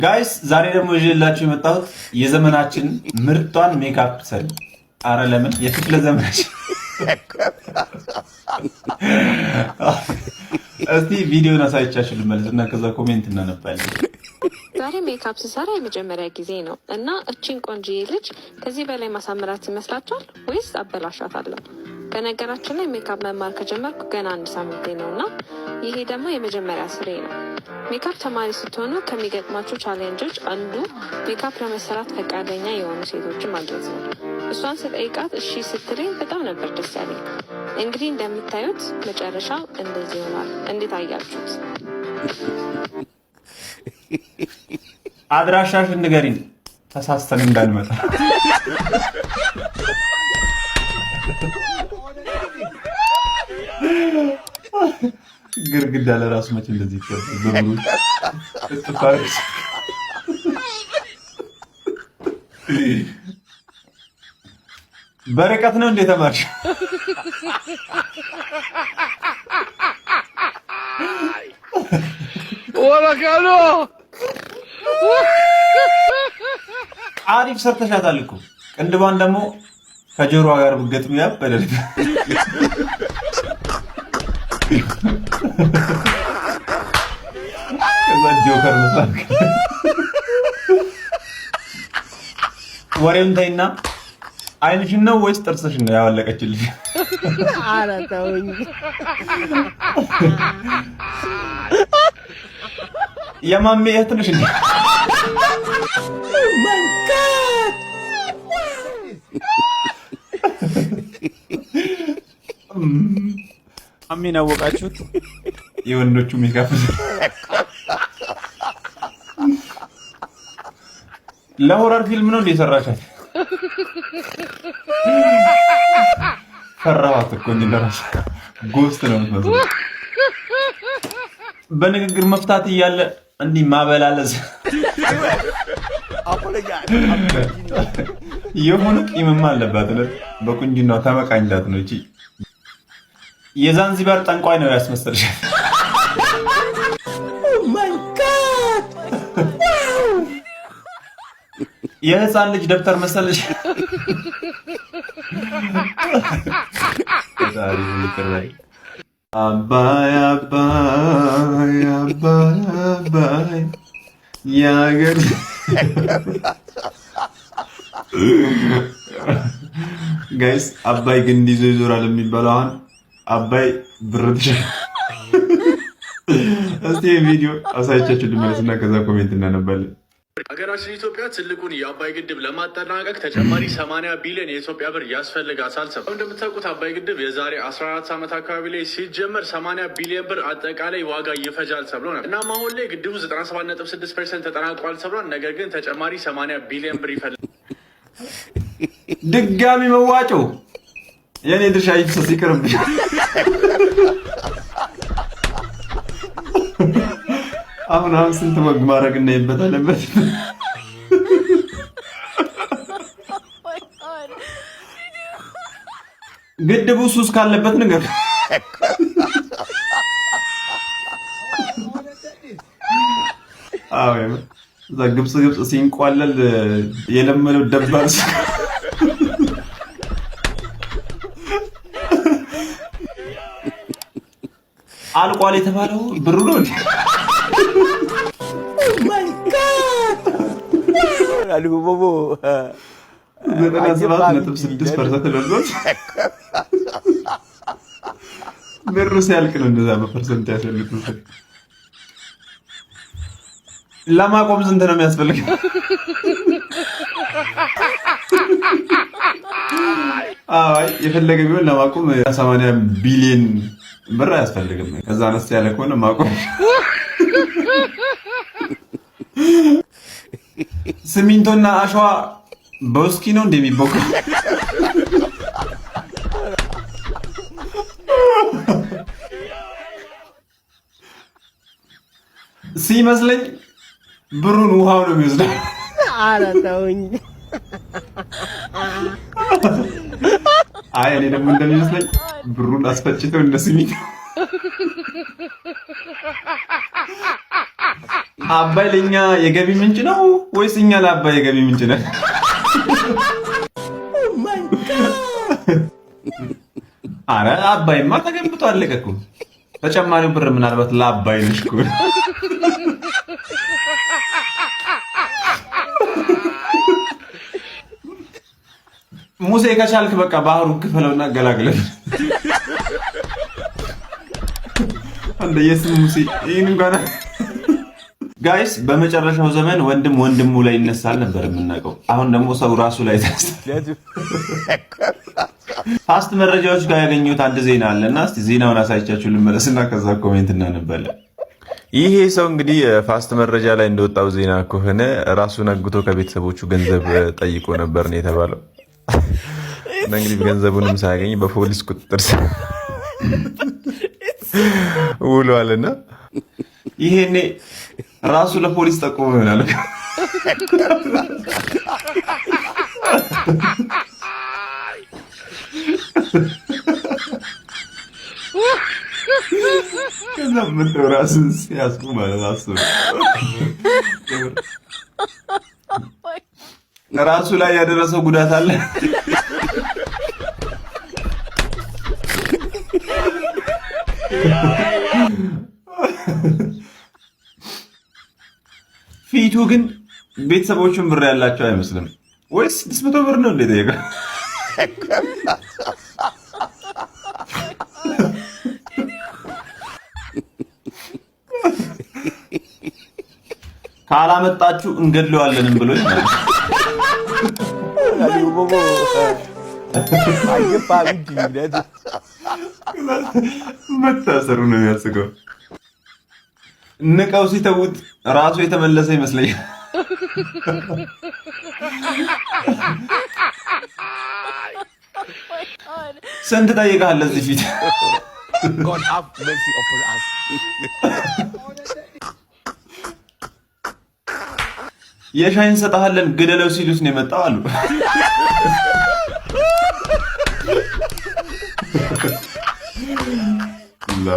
ጋይስ ዛሬ ደግሞ ይዤላችሁ የመጣሁት የዘመናችን ምርጧን ሜካፕ ሰሪ። አረ ለምን የክፍለ ዘመናችን እስቲ ቪዲዮን አሳይቻችሁ ልመለስና ከዛ ኮሜንት እናነባለን። ዛሬ ሜካፕ ስሰራ የመጀመሪያ ጊዜ ነው እና እቺን ቆንጆዬ ልጅ ከዚህ በላይ ማሳመራት ይመስላችኋል ወይስ አበላሻታለሁ? በነገራችን ላይ ሜካፕ መማር ከጀመርኩ ገና 1 ሳምንቴ ነው እና ይሄ ደግሞ የመጀመሪያ ስሬ ነው። ሜካፕ ተማሪ ስትሆኑ ከሚገጥማችሁ ቻሌንጆች አንዱ ሜካፕ ለመሰራት ፈቃደኛ የሆኑ ሴቶችን ማግኘት ነው። እሷን ስጠይቃት እሺ ስትለኝ በጣም ነበር ደስ ያለኝ። እንግዲህ እንደምታዩት መጨረሻው እንደዚህ ይሆናል። እንዴት አያችሁት? አድራሻሽን ንገሪኝ ተሳስተን እንዳንመጣ። ግርግዳ ለራሱ መቼ እንደዚህ ይፈርዳል? በርቀት ነው እንዴ ተማርሽ? ወላካሎ አሪፍ ሰርተሻታል እኮ። ቅንድቧን ደግሞ ከጆሮዋ ጋር ብትገጥሚ ያበደል። ከዛ ጆከር መስላል። ወሬውን ተይና አይንሽን ነው ወይስ ጥርስሽን ነው ያወለቀችልሽ? ኧረ ተውኝ። የማሜ እህት ነሽ እንዴ? ማሜን አወቃችሁት? የወንዶቹ ሜካፕ ለሆረር ፊልም ነው እንደ ሰራሻት። ፈራኋት እኮ እንደራስ ጎስት ነው የምትመስለው። በንግግር መፍታት እያለ እንዲህ ማበላለዝ የሆነ ቂምማ አለባት። በቁንጅናው ተመቃኝላት ነው እቺ። የዛንዚባር ጠንቋይ ነው ያስመሰልሻል። የህፃን ልጅ ደብተር መሰለሽ። አባይ አባይ አባይ አባይ ያገር ጋይስ አባይ ግን እንዲዞ ይዞራል የሚባለው አሁን አባይ ብርትሽ። እስቲ ቪዲዮ አሳይቻችሁ ልመለስና ከዛ ኮሜንት እናነባለን። ሀገራችን ኢትዮጵያ ትልቁን የአባይ ግድብ ለማጠናቀቅ ተጨማሪ 80 ቢሊዮን የኢትዮጵያ ብር ያስፈልጋታል። እንደምታውቁት አባይ ግድብ የዛሬ 14 ዓመት አካባቢ ላይ ሲጀመር 80 ቢሊዮን ብር አጠቃላይ ዋጋ ይፈጃል ተብሎ ነበር። እናም አሁን ላይ ግድቡ 97.6% ተጠናቋል ተብሏል። ነገር ግን ተጨማሪ 80 ቢሊዮን ብር ይፈልጋል። ድጋሚ መዋጮ የኔ ድርሻ ይፍሰስ ይቅርብኝ። አሁን ስንት ወግ ማድረግ እናይበታለበት። ግድቡ ሱስ ካለበት ነገር እዛ ግብጽ ሲንቋለል የለመደው ደባስ አልቋል የተባለው ብሩ ነው እንዴ? አልጉቦቦ 97.6% ለሎት ብሩ ሲያልቅ ነው እንደዛ በፐርሰንት ያስፈልጉት። ለማቆም ስንት ነው የሚያስፈልገው? አይ የፈለገ ቢሆን ለማቆም 80 ቢሊዮን ብር አያስፈልግም። ከዛ አነስ ያለ ከሆነ ማቆም። ሲሚንቶና አሸዋ በውስኪ ነው እንደሚቦካው። ሲመስለኝ ብሩን ውሃው ነው የሚወስደው። ኧረ ተውኝ። አይ እኔ ደግሞ እንደሚመስለኝ ብሩን አስፈጭተው እንደ ሲሚንቶ አባይ ለኛ የገቢ ምንጭ ነው ወይስ እኛ ለአባይ የገቢ ምንጭ ነን? አረ አባይማ ተገንብቶ አለቀ እኮ። ተጨማሪው ብር ምናልባት ለአባይ ነሽ እኮ። ሙሴ ከቻልክ በቃ ባህሩን ክፈለውና ገላግለን። አንደ የስም ሙሴ ይሄን እንኳን ጋይስ በመጨረሻው ዘመን ወንድም ወንድሙ ላይ ይነሳል ነበር የምናውቀው። አሁን ደግሞ ሰው ራሱ ላይ ተነስቷል። ፋስት መረጃዎች ጋር ያገኘሁት አንድ ዜና አለና እስቲ ዜናውን አሳይቻችሁ ልመለስና ከዛ ኮሜንት እናነባለን። ይሄ ሰው እንግዲህ ፋስት መረጃ ላይ እንደወጣው ዜና ከሆነ ራሱን አግቶ ከቤተሰቦቹ ገንዘብ ጠይቆ ነበር ነው የተባለው። እና እንግዲህ ገንዘቡንም ሳያገኝ በፖሊስ ቁጥጥር ስር ውሏልና ይሄኔ ራሱ ለፖሊስ ጠቆመ ይሆናል። ከዛ ምን ራስን ሲያስቁ ማለት አስቡ። ራሱ ላይ ያደረሰው ጉዳት አለ። ፊቱ ግን ቤተሰቦቹን ብር ያላቸው አይመስልም። ወይስ 600 ብር ነው እንዴ ጠየቀ? ካላመጣችሁ እንገድለዋለንም ብሎ መታሰሩ ነው የሚያስገው። ንቀው ሲተውት ራሱ የተመለሰ ይመስለኛል። ስንት ጠይቃለህ ለዚህ ፊት? የሻይን ሰጣለን ግደለው ሲሉስ ነው የመጣው አሉ። ላ